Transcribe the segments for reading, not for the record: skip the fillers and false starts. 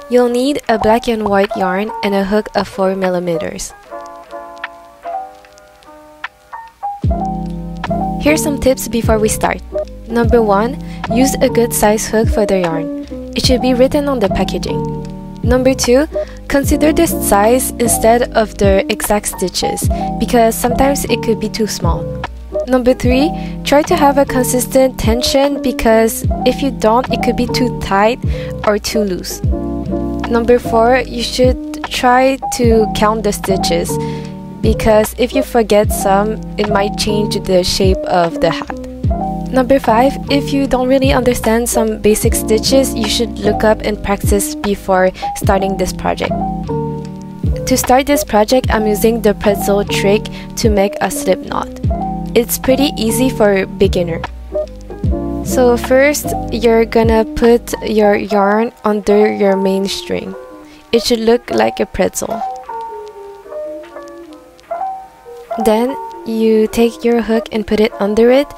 You'll need a black and white yarn and a hook of 4 millimeters. Here's some tips before we start. Number 1, use a good size hook for the yarn. It should be written on the packaging. Number 2, consider the size instead of the exact stitches because sometimes it could be too small. Number 3, try to have a consistent tension because if you don't, it could be too tight or too loose. Number 4, you should try to count the stitches because if you forget some, it might change the shape of the hat. Number 5, if you don't really understand some basic stitches, you should look up and practice before starting this project. To start this project, I'm using the Pretzel trick to make a slip knot. It's pretty easy for a beginner. So first, you're gonna put your yarn under your main string. It should look like a pretzel. Then you take your hook and put it under it.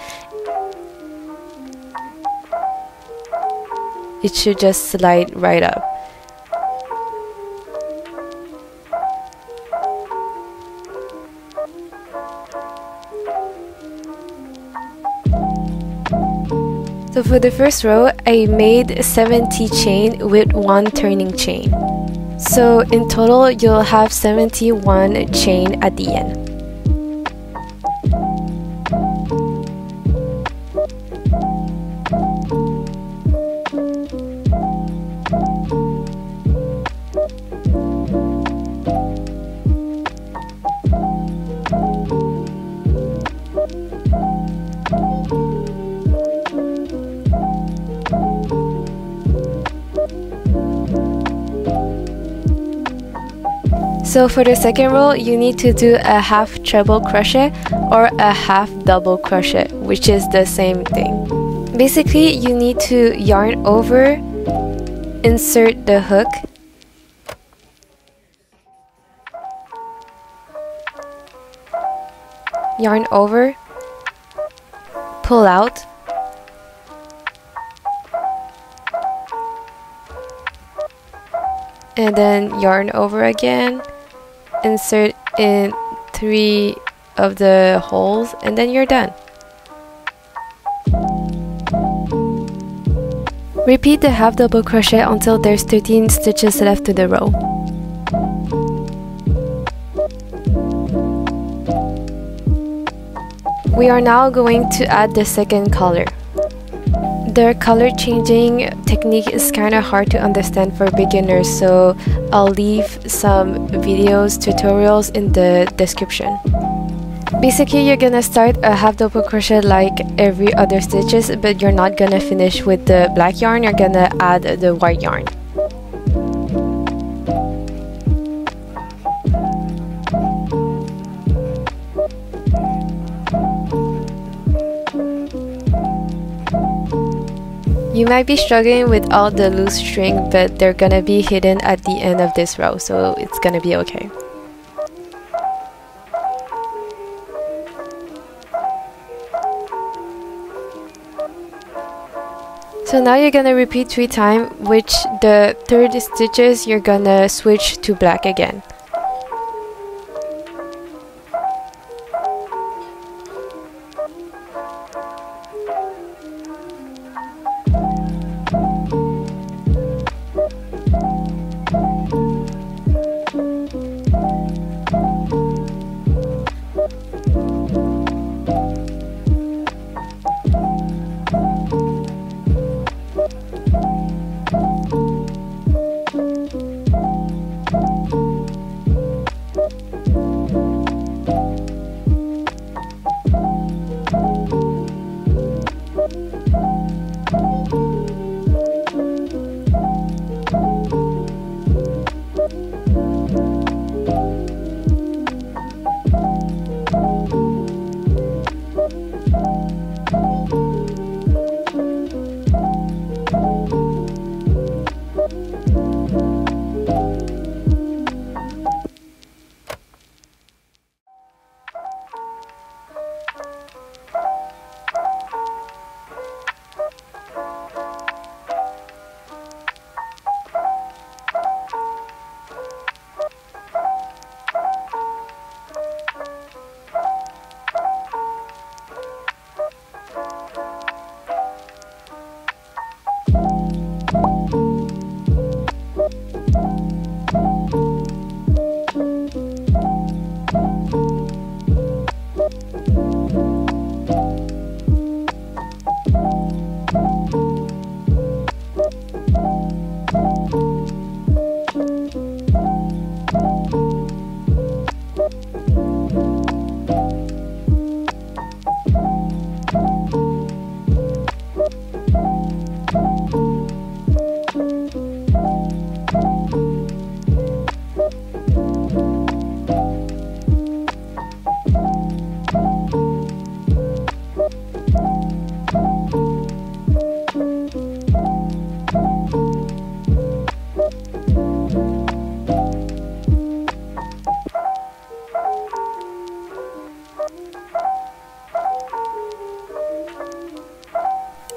It should just slide right up. So for the first row, I made 70 chain with 1 turning chain. So in total, you'll have 71 chain at the end. So for the second row, you need to do a half treble crochet or a half double crochet, which is the same thing. Basically, you need to yarn over, insert the hook, yarn over, pull out, and then yarn over again, insert in 3 of the holes, and then you're done. Repeat the half double crochet until there's 13 stitches left to the row. We are now going to add the second color. The color changing technique is kind of hard to understand for beginners, so I'll leave some videos, tutorials in the description. Basically, you're gonna start a half double crochet like every other stitches, but you're not gonna finish with the black yarn, you're gonna add the white yarn. You might be struggling with all the loose string, but they're gonna be hidden at the end of this row, so it's gonna be okay. So now you're gonna repeat 3 times, which the third stitches you're gonna switch to black again.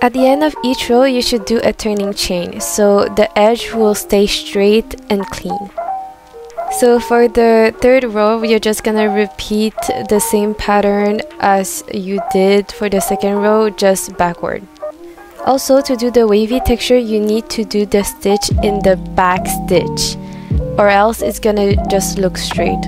At the end of each row, you should do a turning chain so the edge will stay straight and clean. So for the third row, you're just gonna repeat the same pattern as you did for the second row, just backward. Also, to do the wavy texture, you need to do the stitch in the back stitch, or else it's gonna just look straight.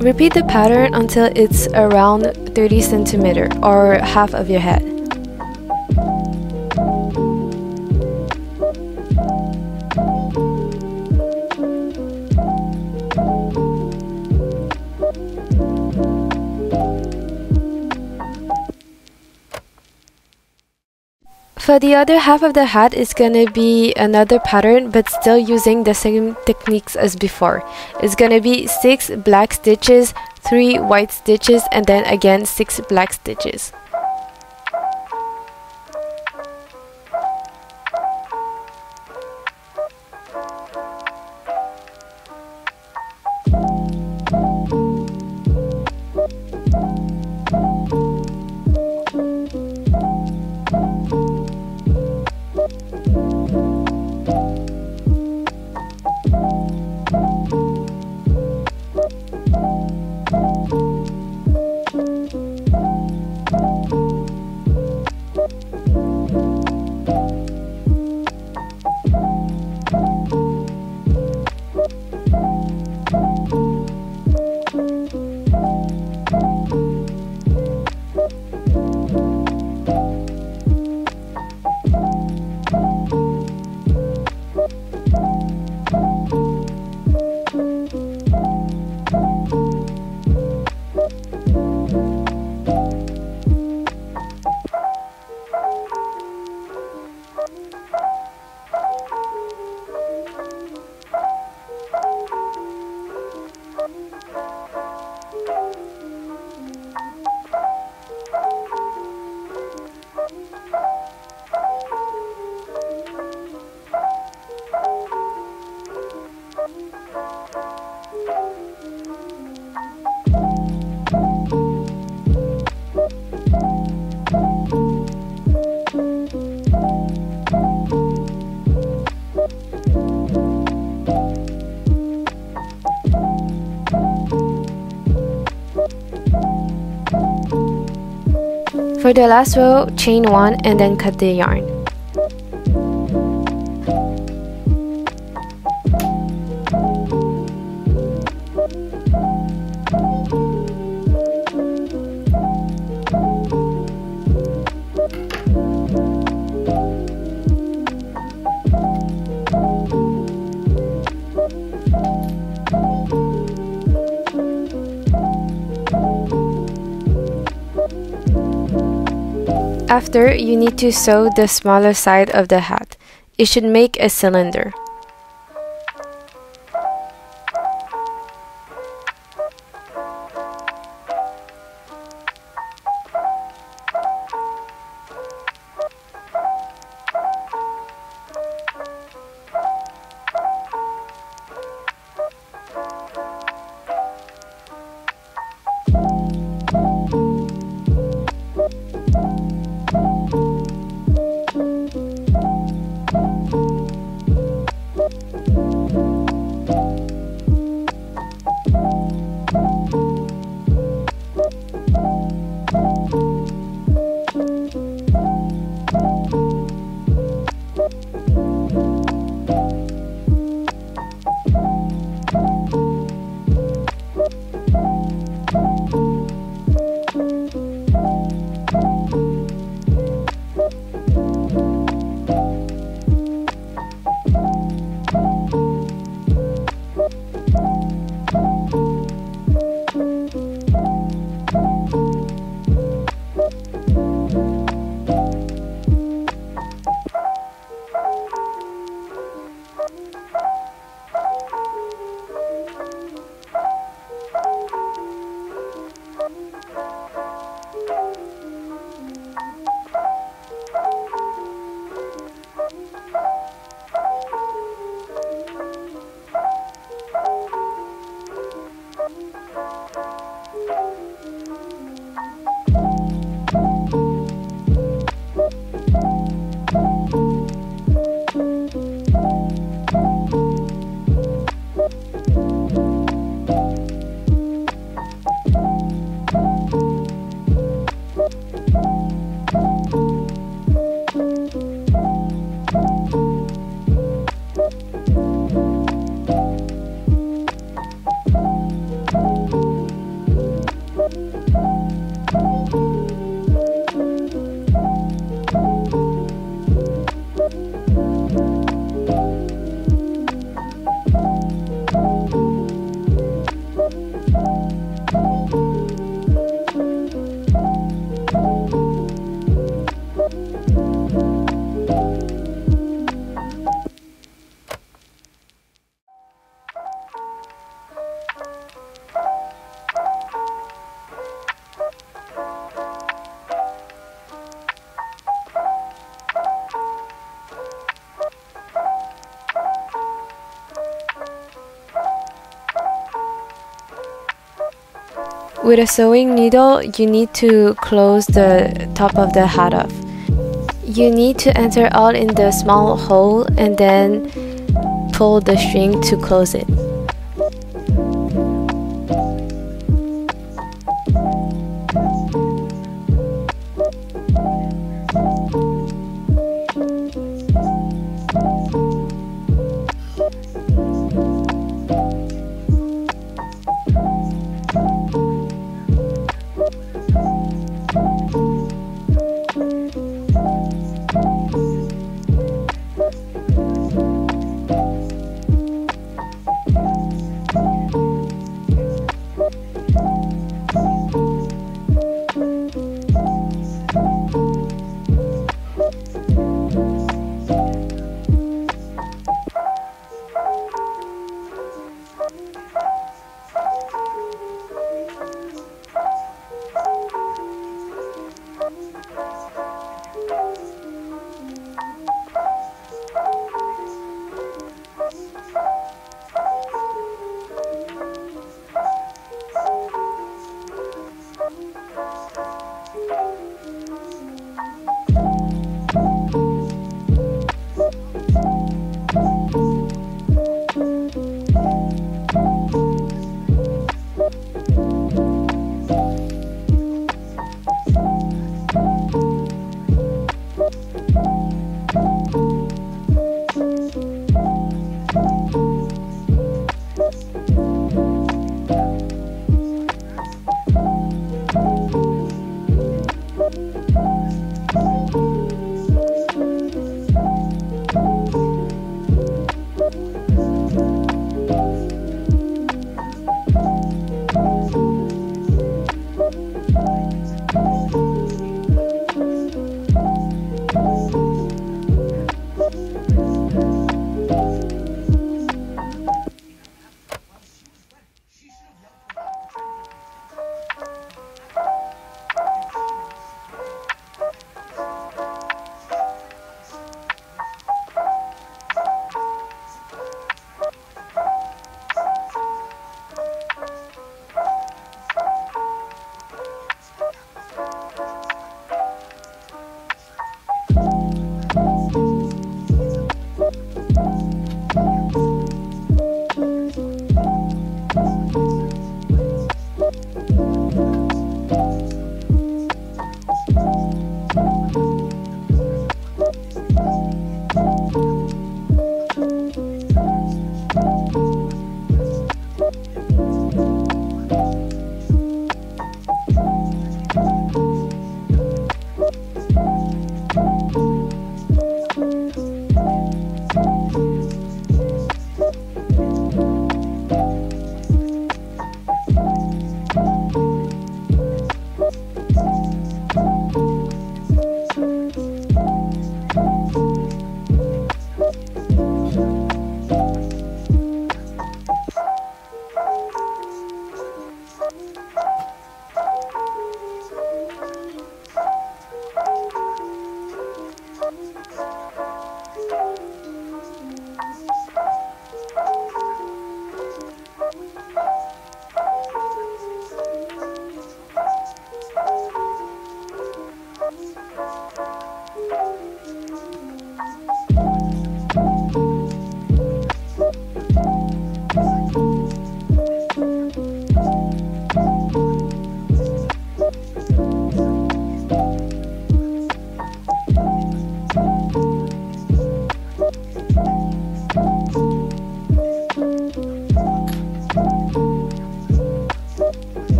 Repeat the pattern until it's around 30 centimeters or half of your head. For the other half of the hat, it's gonna be another pattern, but still using the same techniques as before. It's gonna be 6 black stitches, 3 white stitches, and then again 6 black stitches. For the last row, chain 1 and then cut the yarn. After, you need to sew the smaller side of the hat. It should make a cylinder. With a sewing needle, you need to close the top of the hat off. You need to enter all in the small hole and then pull the string to close it.